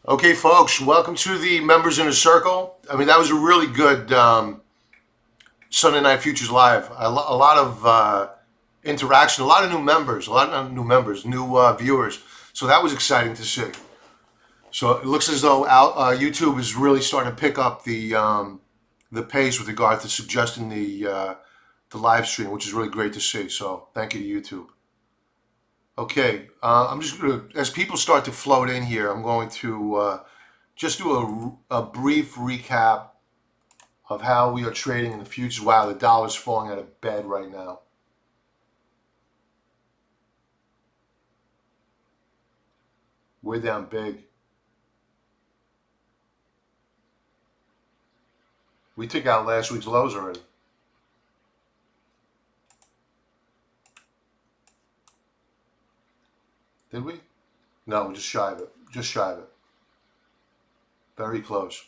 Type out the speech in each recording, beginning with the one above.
Okay, folks, welcome to the Members Inner Circle. I mean, that was a really good Sunday Night Futures Live. A lot of interaction, a lot of new members, new viewers. So that was exciting to see. So it looks as though YouTube is really starting to pick up the pace with regard to suggesting the live stream, which is really great to see. So thank you to YouTube. Okay, I'm just gonna, as people start to float in here, I'm going to just do a brief recap of how we are trading in the futures. Wow, the dollar's falling out of bed right now. We're down big. We took out last week's lows already. Did we? No, we're just shy of it. Just shy of it. Very close.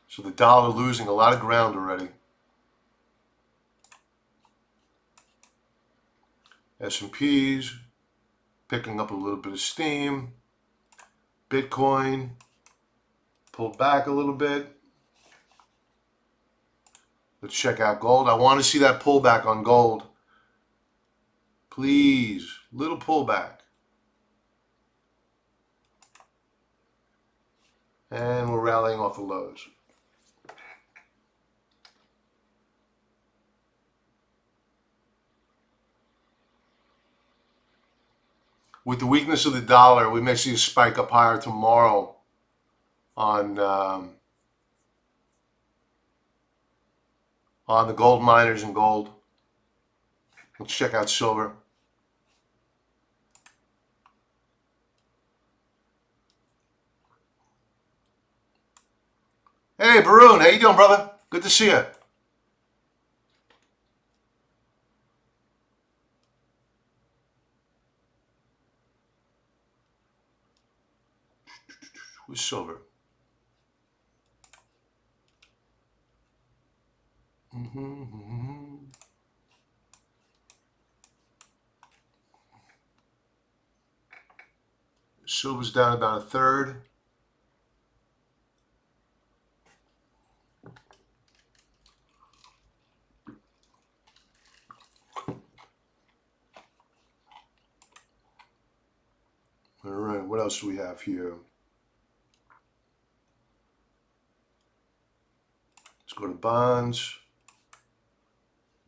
So the dollar losing a lot of ground already. S&Ps picking up a little bit of steam. Bitcoin pulled back a little bit. Let's check out gold. I want to see that pullback on gold. Please, little pullback. And we're rallying off the lows. With the weakness of the dollar, we may see a spike up higher tomorrow on the gold miners and gold. Let's check out silver. Hey, Barun, how you doing, brother? Good to see you. Who's silver? Silver's down about a third. All right, what else do we have here? Let's go to bonds.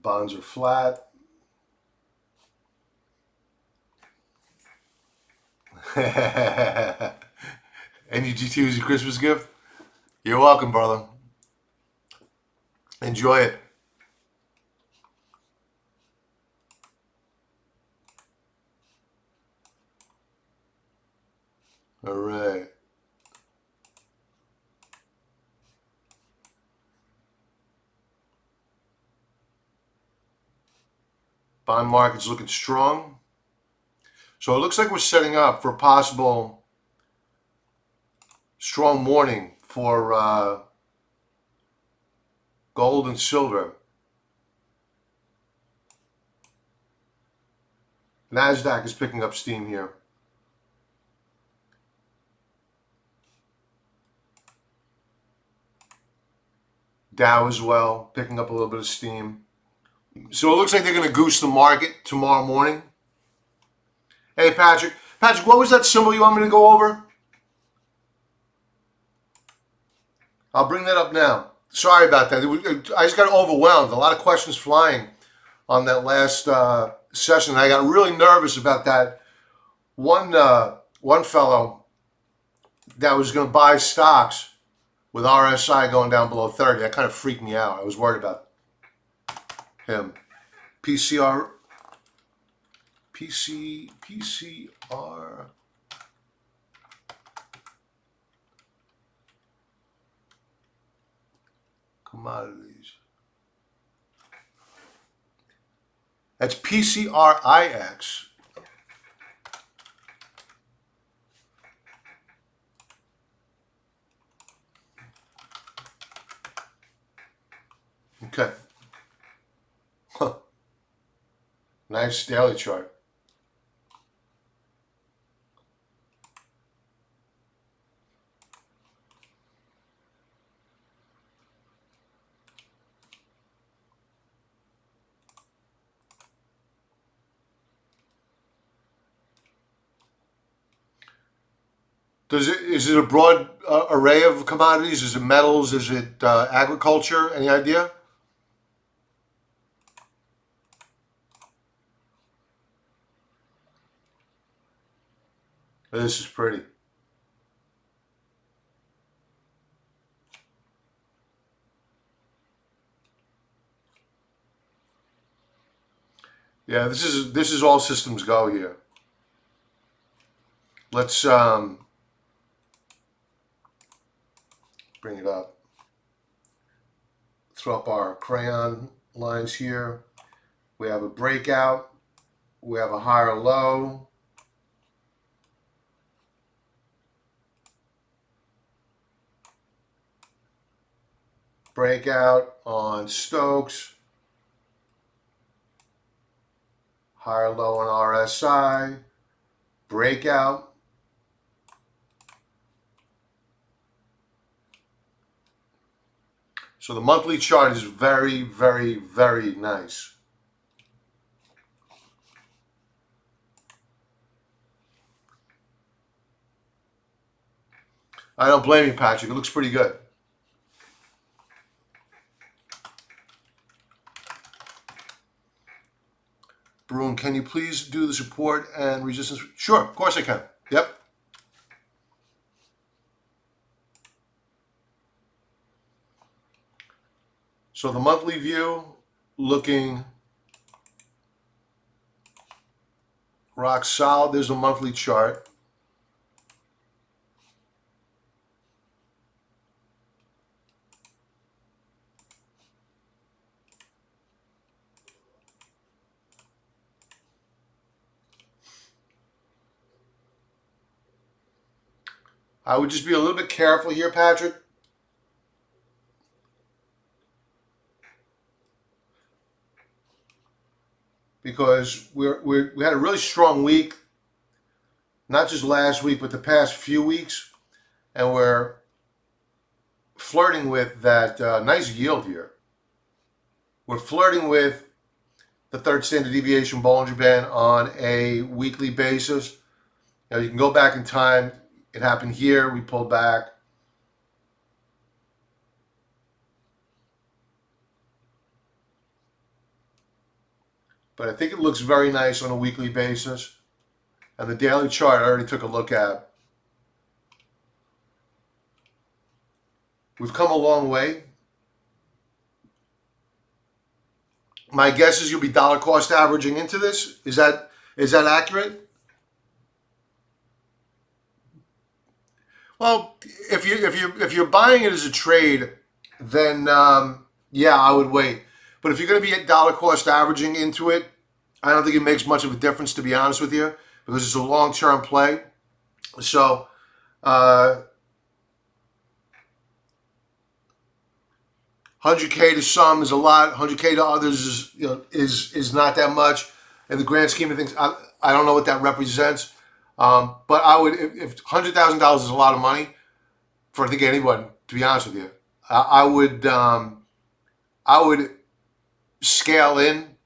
Bonds are flat. NUGT was your Christmas gift? You're welcome, brother. Enjoy it. All right. Bond market's looking strong. So it looks like we're setting up for a possible strong morning for gold and silver. NASDAQ is picking up steam here. Dow as well, picking up a little bit of steam. So it looks like they're going to goose the market tomorrow morning. Hey, Patrick. Patrick, what was that symbol you want me to go over? I'll bring that up now. Sorry about that. I just got overwhelmed. A lot of questions flying on that last session. I got really nervous about that one fellow that was going to buy stocks with RSI going down below 30. That kind of freaked me out. I was worried about him. PCR commodities. That's PCRIX. Okay. Huh. Nice daily chart. Is it a broad array of commodities? Is it metals? Is it agriculture? Any idea? This is pretty. Yeah, this is all systems go here. Let's bring it up. Throw up our crayon lines here. We have a breakout. We have a higher low. Breakout on Stokes. Higher low on RSI. Breakout. So the monthly chart is very, very, very nice. I don't blame you, Patrick. It looks pretty good. Broom, can you please do the support and resistance? Sure, of course I can. Yep. So the monthly view looking rock solid. There's the monthly chart. I would just be a little bit careful here, Patrick. Because we had a really strong week, not just last week, but the past few weeks. And we're flirting with that nice yield here. We're flirting with the third standard deviation Bollinger Band on a weekly basis. Now you can go back in time. It happened here. We pulled back. But I think it looks very nice on a weekly basis. And the daily chart I already took a look at. We've come a long way. My guess is you'll be dollar cost averaging into this. Is that accurate? Well, if you're buying it as a trade, then yeah, I would wait. But if you're going to be at dollar cost averaging into it, I don't think it makes much of a difference, to be honest with you, because it's a long-term play. So 100K to some is a lot. 100K to others is not that much. In the grand scheme of things, I don't know what that represents. But I would, if $100,000 is a lot of money for I think anyone, to be honest with you, I would scale in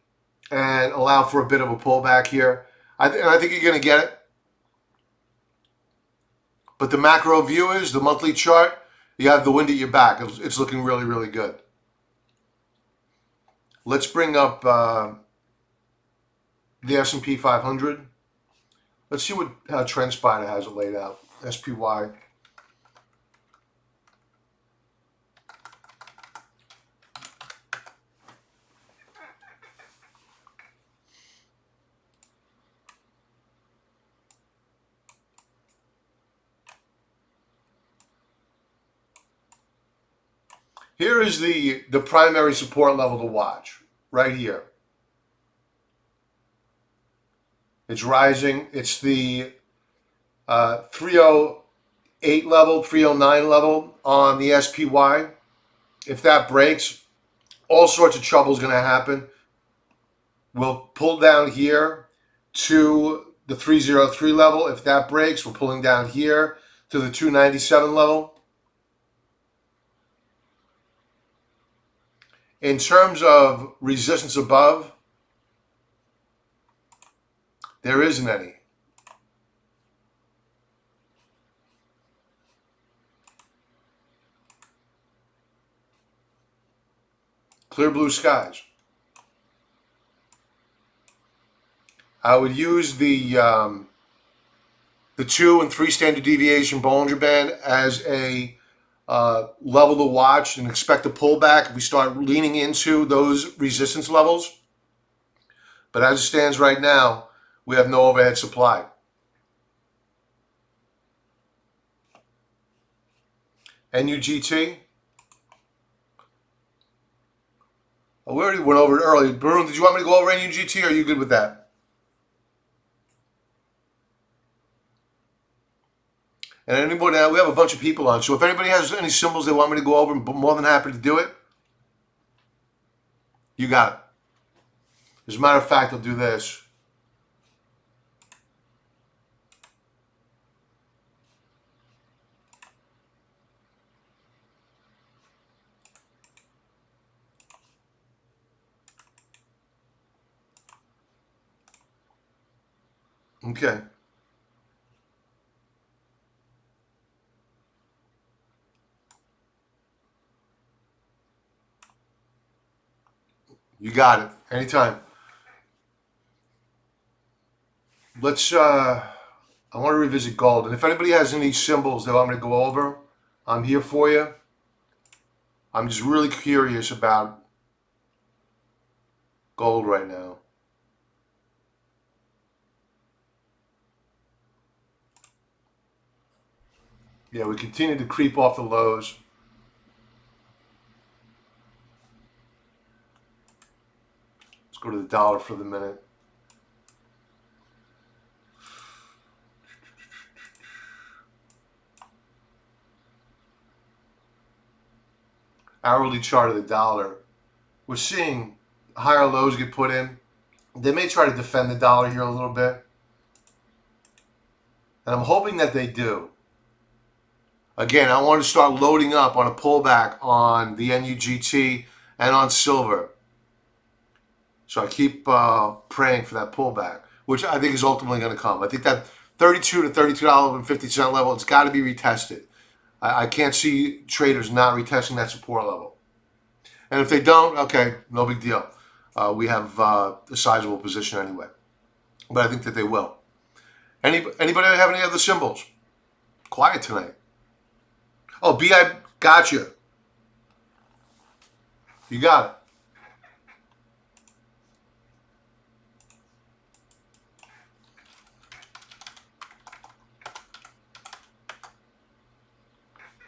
and allow for a bit of a pullback here. And I think you're going to get it. But the macro view is the monthly chart. You have the wind at your back. It's looking really, really good. Let's bring up the S&P 500. Let's see how TrendSpider has it laid out. SPY. Here is the primary support level to watch, right here. It's rising. It's the 308 level, 309 level on the SPY. If that breaks, all sorts of trouble is going to happen. We'll pull down here to the 303 level. If that breaks, we're pulling down here to the 297 level. In terms of resistance above, there isn't any. Clear blue skies. I would use the 2 and 3 standard deviation Bollinger Band as a level to watch and expect a pullback if we start leaning into those resistance levels. But as it stands right now, we have no overhead supply. NUGT. We already went over it earlier. Bruno, did you want me to go over NUGT or are you good with that? And anybody, we have a bunch of people on, so if anybody has any symbols they want me to go over, I'm more than happy to do it. You got it. As a matter of fact, I'll do this. Okay. You got it. Anytime. Let's, I want to revisit gold. And if anybody has any symbols they want me to go over, I'm here for you. I'm just really curious about gold right now. Yeah, we continue to creep off the lows. Let's go to the dollar for the minute. Hourly chart of the dollar. We're seeing higher lows get put in. They may try to defend the dollar here a little bit. And I'm hoping that they do. Again, I want to start loading up on a pullback on the NUGT and on silver. So I keep praying for that pullback, which I think is ultimately going to come. I think that $32 to $32.50 level, it's got to be retested. I can't see traders not retesting that support level. And if they don't, okay, no big deal. We have a sizable position anyway. But I think that they will. Anybody have any other symbols? Quiet tonight. Oh, BI, gotcha. You got it.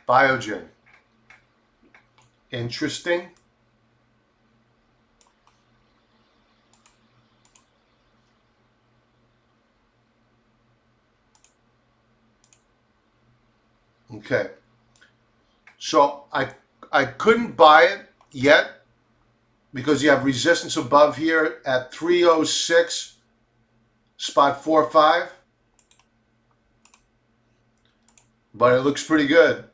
Biogen. Interesting. Okay. So I couldn't buy it yet because you have resistance above here at 306 spot 45. But it looks pretty good.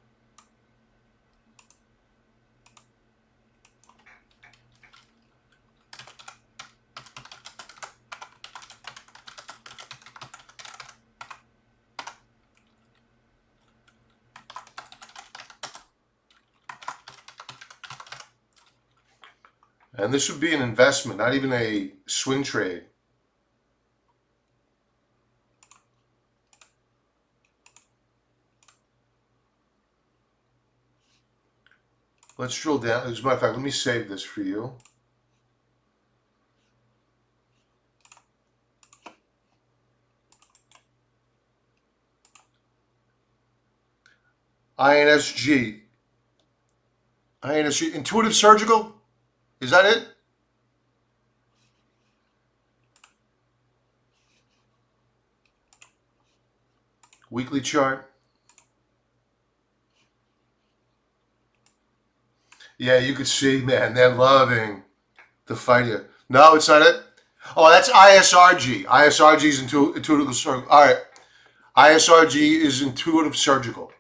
And this would be an investment, not even a swing trade. Let's drill down. As a matter of fact, let me save this for you. INSG. INSG. Intuitive Surgical? Is that it? Weekly chart. Yeah, you could see, man, they're loving to fight you. No, it's not it. Oh, that's ISRG. ISRG is intuitive surgical. All right. ISRG is intuitive surgical.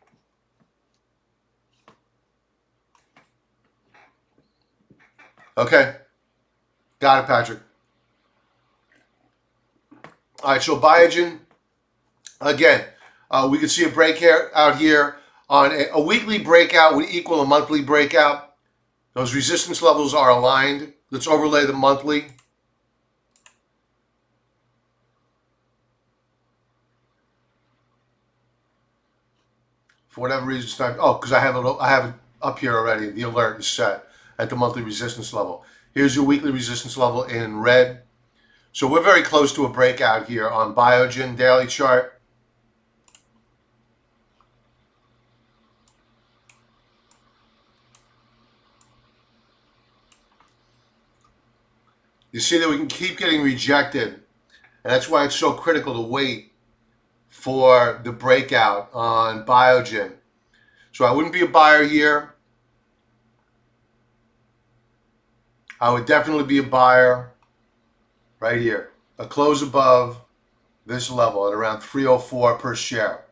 Okay. Got it, Patrick. All right. So Biogen, again, we can see a breakout out here on a weekly breakout would equal a monthly breakout. Those resistance levels are aligned. Let's overlay the monthly. For whatever reason, it's not. Oh, because I have it up here already. The alert is set at the monthly resistance level. Here's your weekly resistance level in red. So we're very close to a breakout here on Biogen daily chart. You see that we can keep getting rejected, and that's why it's so critical to wait for the breakout on Biogen. So I wouldn't be a buyer here. I would definitely be a buyer right here. A close above this level at around 304 per share.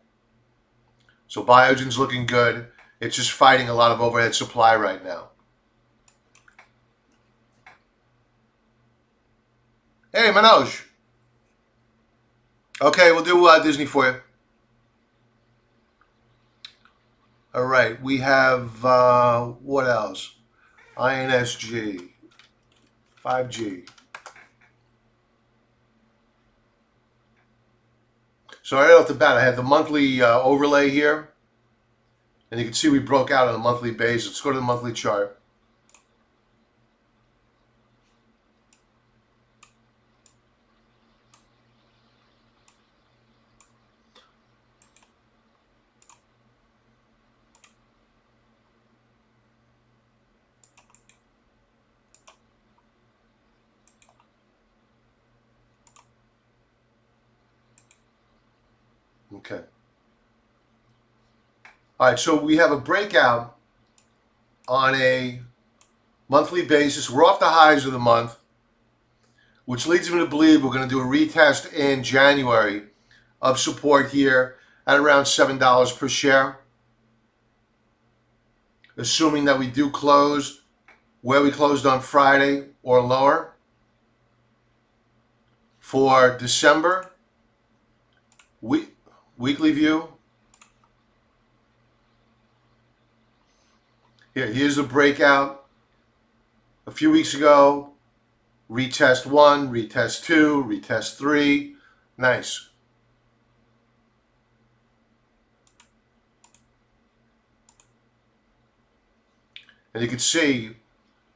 So Biogen's looking good. It's just fighting a lot of overhead supply right now. Hey, Manoj. Okay, we'll do Disney for you. All right, we have, what else? INSG, 5G. So right off the bat, I had the monthly overlay here. And you can see we broke out on a monthly base. Let's go to the monthly chart. Okay. All right, so we have a breakout on a monthly basis. We're off the highs of the month, which leads me to believe we're going to do a retest in January of support here at around $7 per share. Assuming that we do close where we closed on Friday or lower. For December, weekly view. Here's the breakout. A few weeks ago, retest 1, retest 2, retest 3. Nice. And you can see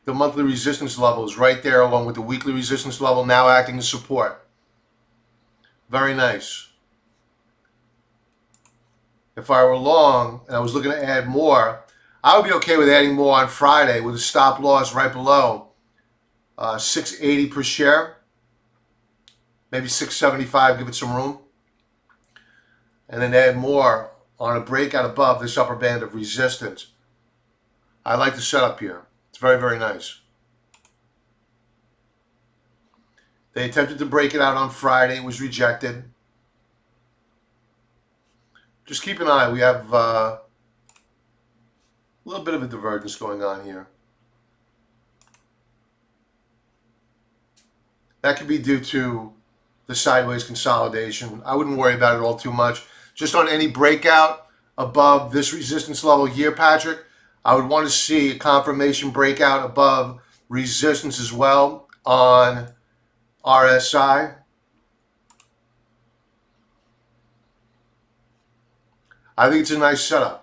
the monthly resistance level is right there along with the weekly resistance level now acting as support. Very nice. If I were long and I was looking to add more, I would be okay with adding more on Friday with a stop loss right below 680 per share. Maybe 675, give it some room. And then add more on a breakout above this upper band of resistance. I like the setup here. It's very, very nice. They attempted to break it out on Friday. It was rejected. Just keep an eye. We have a little bit of a divergence going on here. That could be due to the sideways consolidation. I wouldn't worry about it all too much. Just on any breakout above this resistance level here, Patrick, I would want to see a confirmation breakout above resistance as well on RSI. I think it's a nice setup.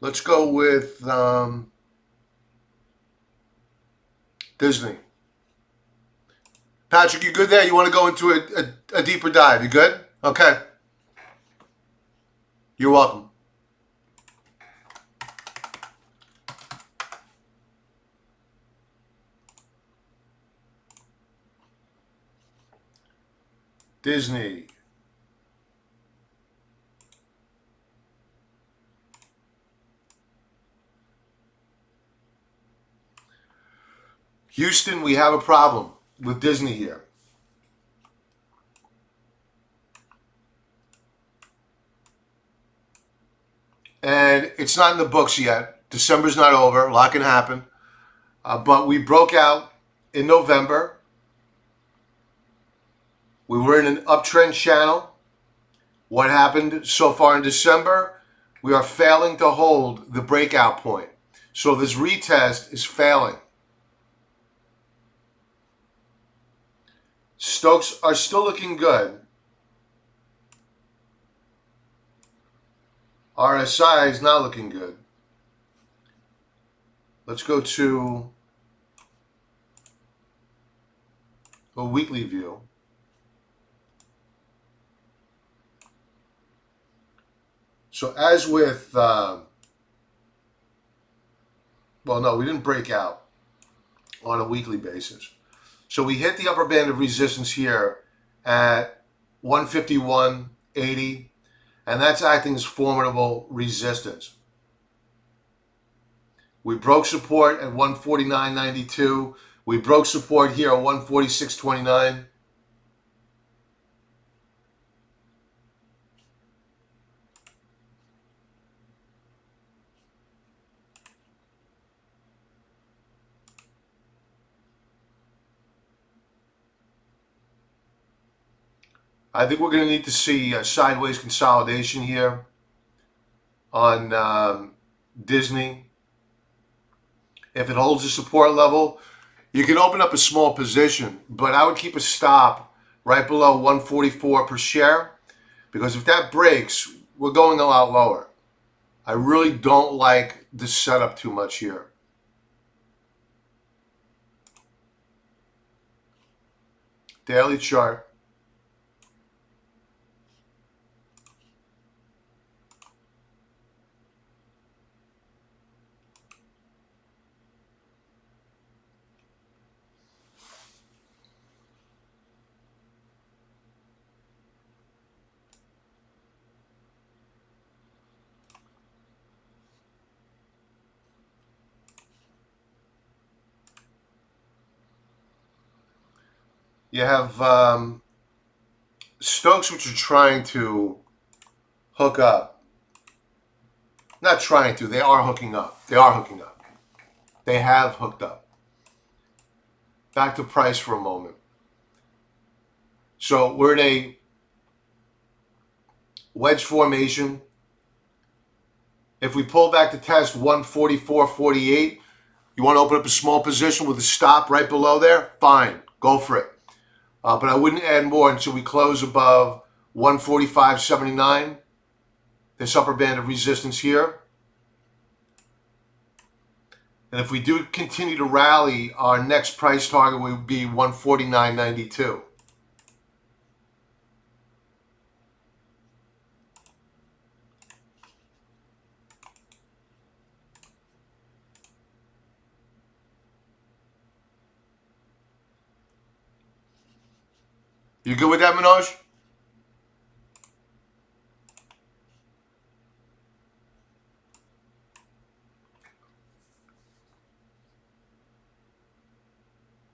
Let's go with Disney. Patrick, you good there? You want to go into a deeper dive? You good? Okay. You're welcome. Disney. Houston, we have a problem with Disney here. And it's not in the books yet. December's not over. A lot can happen. But we broke out in November. We were in an uptrend channel. What happened so far in December? We are failing to hold the breakout point. So this retest is failing. Stokes are still looking good. RSI is not looking good. Let's go to a weekly view. So as with, well, no, we didn't break out on a weekly basis. So we hit the upper band of resistance here at 151.80, and that's acting as formidable resistance. We broke support at 149.92. We broke support here at 146.29. I think we're going to need to see a sideways consolidation here on Disney. If it holds the support level, you can open up a small position, but I would keep a stop right below 144 per share, because if that breaks, we're going a lot lower. I really don't like the setup too much here. Daily chart. You have Stokes, which are trying to hook up. Not trying to, they are hooking up. They are hooking up. They have hooked up. Back to price for a moment. So we're in a wedge formation. If we pull back to test 144.48, you want to open up a small position with a stop right below there? Fine, go for it. But I wouldn't add more until we close above 145.79, this upper band of resistance here. And if we do continue to rally, our next price target would be 149.92. You good with that, Manoj?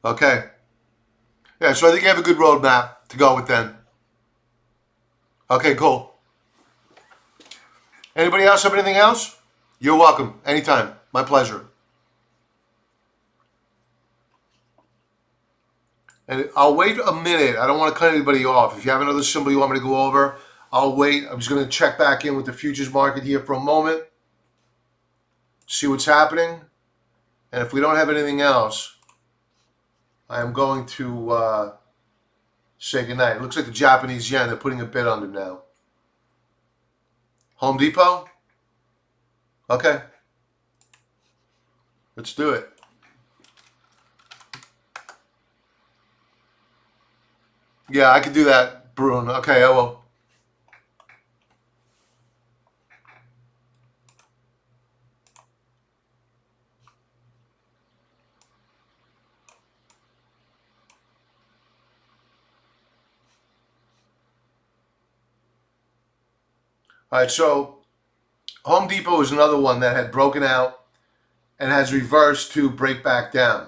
Okay. Yeah, so I think you have a good roadmap to go with then. Okay, cool. Anybody else have anything else? You're welcome. Anytime. My pleasure. And I'll wait a minute. I don't want to cut anybody off. If you have another symbol you want me to go over, I'll wait. I'm just going to check back in with the futures market here for a moment. See what's happening. And if we don't have anything else, I am going to say goodnight. It looks like the Japanese yen, they're putting a bid under now. Home Depot? Okay. Let's do it. Yeah, I could do that, Bruin. Okay, I will. All right, so Home Depot is another one that had broken out and has reversed to break back down.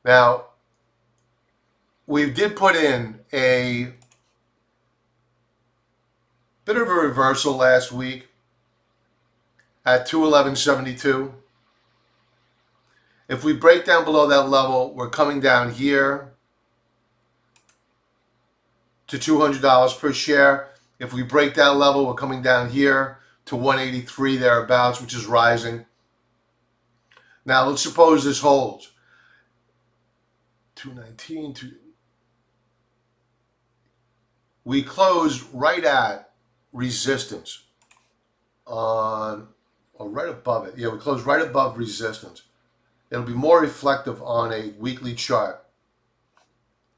Now, we did put in a bit of a reversal last week at 211.72. If we break down below that level, we're coming down here to $200 per share. If we break that level, we're coming down here to 183 thereabouts, which is rising. Now, let's suppose this holds. 219, we close right at resistance on, or right above it. Yeah, we close right above resistance. It'll be more reflective on a weekly chart.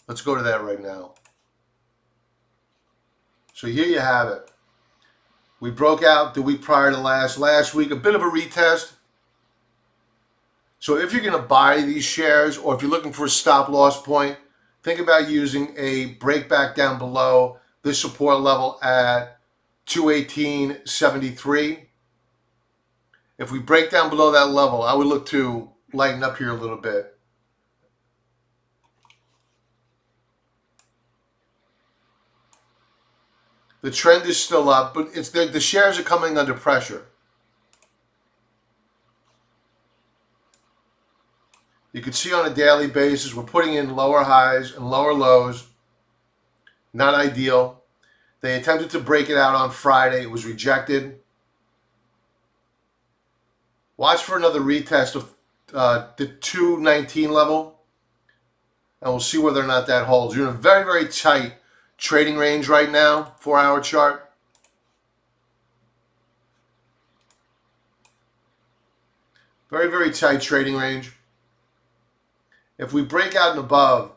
Let's go to that right now. So here you have it. We broke out the week prior to last week, a bit of a retest. So if you're going to buy these shares, or if you're looking for a stop loss point, think about using a break back down below this support level at 218.73. If we break down below that level, I would look to lighten up here a little bit. The trend is still up, but it's the shares are coming under pressure. You can see on a daily basis, we're putting in lower highs and lower lows. Not ideal. They attempted to break it out on Friday. It was rejected. Watch for another retest of the 219 level, and we'll see whether or not that holds. You're in a very, very tight trading range right now, 4-hour chart. Very, very tight trading range. If we break out and above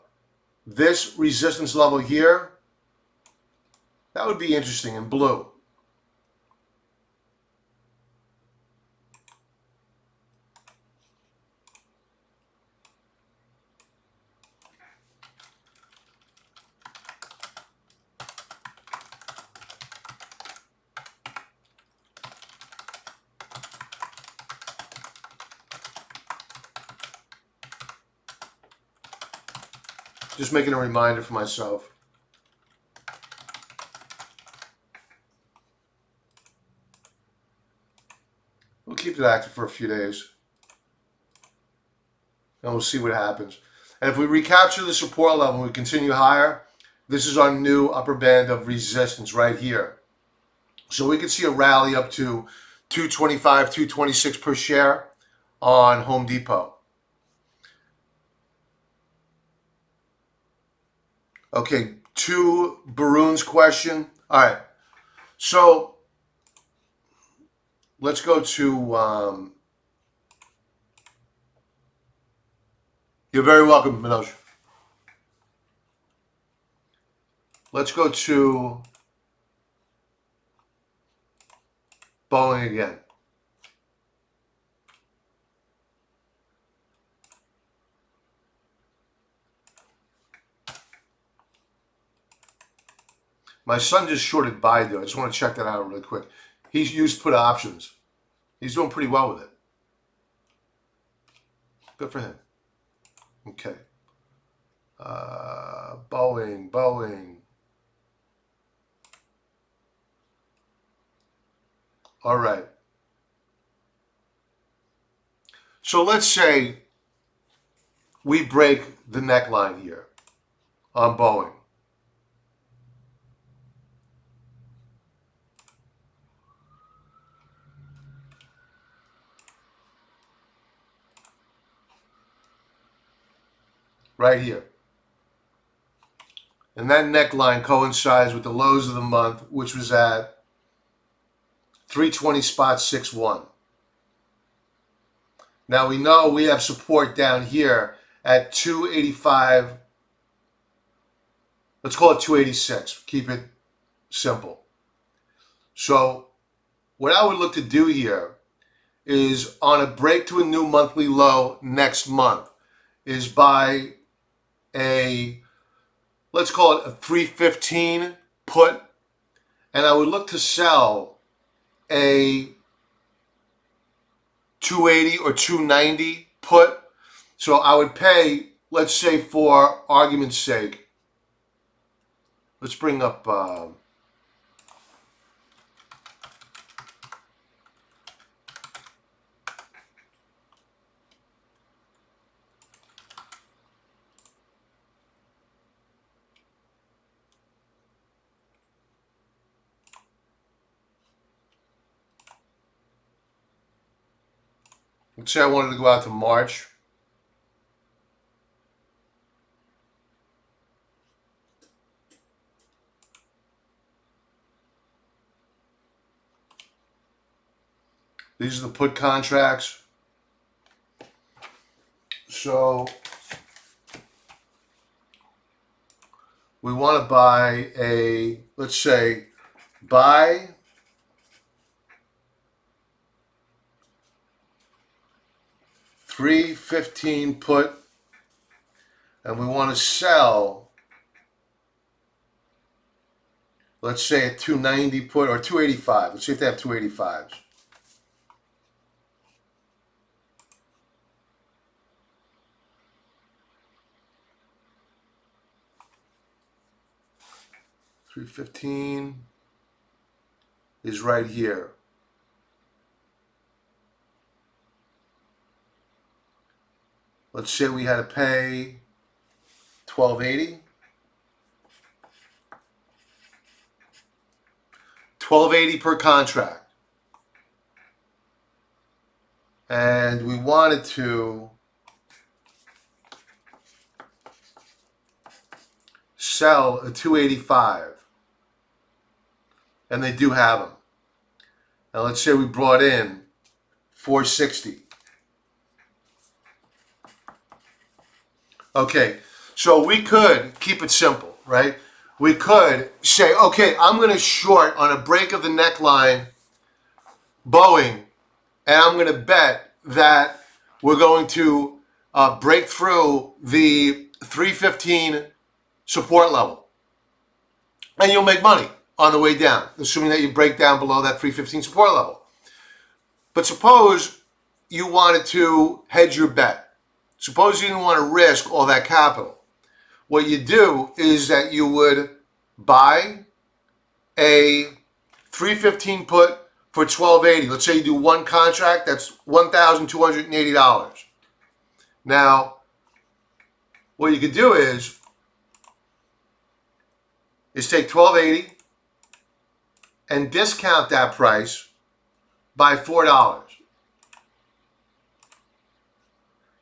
this resistance level here, that would be interesting in blue. Just making a reminder for myself. We'll keep it active for a few days, and we'll see what happens. And if we recapture the support level and we continue higher, this is our new upper band of resistance right here. So we could see a rally up to 225, 226 per share on Home Depot. Okay, to Barun's question. All right, so let's go to, you're very welcome, Manoj. Let's go to Boeing again. My son just shorted Baidu. I just want to check that out really quick. He's used put options. He's doing pretty well with it. Good for him. Okay. Boeing. All right. So let's say we break the neckline here on Boeing. Right here. And that neckline coincides with the lows of the month, which was at 320.61. Now we know we have support down here at 285. Let's call it 286. Keep it simple. So what I would look to do here is on a break to a new monthly low next month is buy a, let's call it a 315 put, and I would look to sell a 280 or 290 put. So I would pay let's say for argument's sake, let's bring up, let's say I wanted to go out to March. These are the put contracts. So we want to buy a, let's say, buy $3.15 put, and we want to sell, let's say, a $2.90 put or $2.85. Let's see if they have $2.85s. $3.15 is right here. Let's say we had to pay $12.80. $12.80 per contract. And we wanted to sell a $2.85. And they do have them. And let's say we brought in $4.60. Okay, so we could keep it simple, right? We could say, okay, I'm going to short on a break of the neckline Boeing, and I'm going to bet that we're going to break through the 315 support level. And you'll make money on the way down, assuming that you break down below that 315 support level. But suppose you wanted to hedge your bet. Suppose you didn't want to risk all that capital. What you do is that you would buy a 315 put for $12.80. Let's say you do one contract, that's $1,280. Now, what you could do is take $12.80 and discount that price by $4.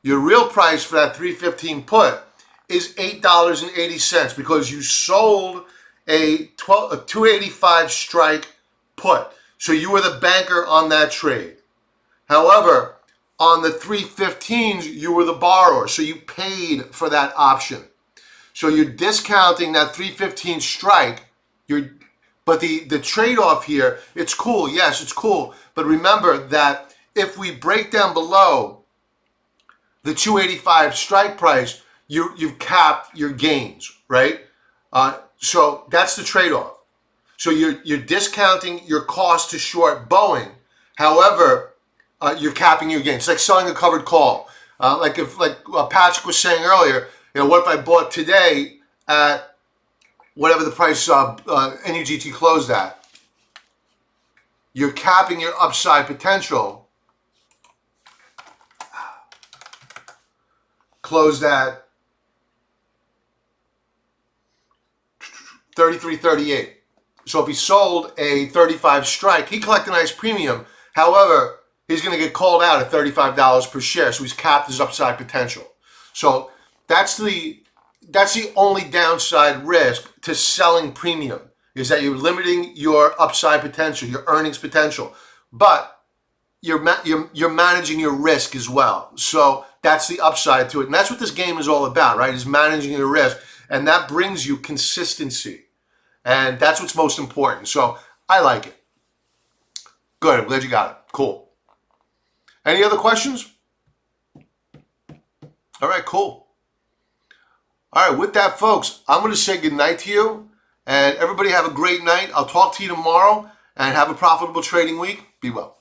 Your real price for that 315 put is $8.80 because you sold a 285 strike put. So you were the banker on that trade. However, on the 315s, you were the borrower, so you paid for that option. So you're discounting that 315 strike. But the trade-off here, it's cool. Yes, it's cool. But remember that if we break down below the 285 strike price, you've capped your gains, right? So that's the trade-off. So you're discounting your cost to short Boeing. However, you're capping your gains. It's like selling a covered call. Like Patrick was saying earlier, what if I bought today at whatever the price NUGT closed at? You're capping your upside potential. Closed at 33.38. So if he sold a 35 strike, he collected a nice premium. However, he's going to get called out at $35 per share. So he's capped his upside potential. So that's the only downside risk to selling premium, is that you're limiting your upside potential, your earnings potential. But you're managing your risk as well. So that's the upside to it. And that's what this game is all about, right? Is managing your risk. And that brings you consistency. And that's what's most important. So I like it. Good. I'm glad you got it. Cool. Any other questions? All right, cool. All right, with that, folks, I'm going to say good night to you. And everybody have a great night. I'll talk to you tomorrow. And have a profitable trading week. Be well.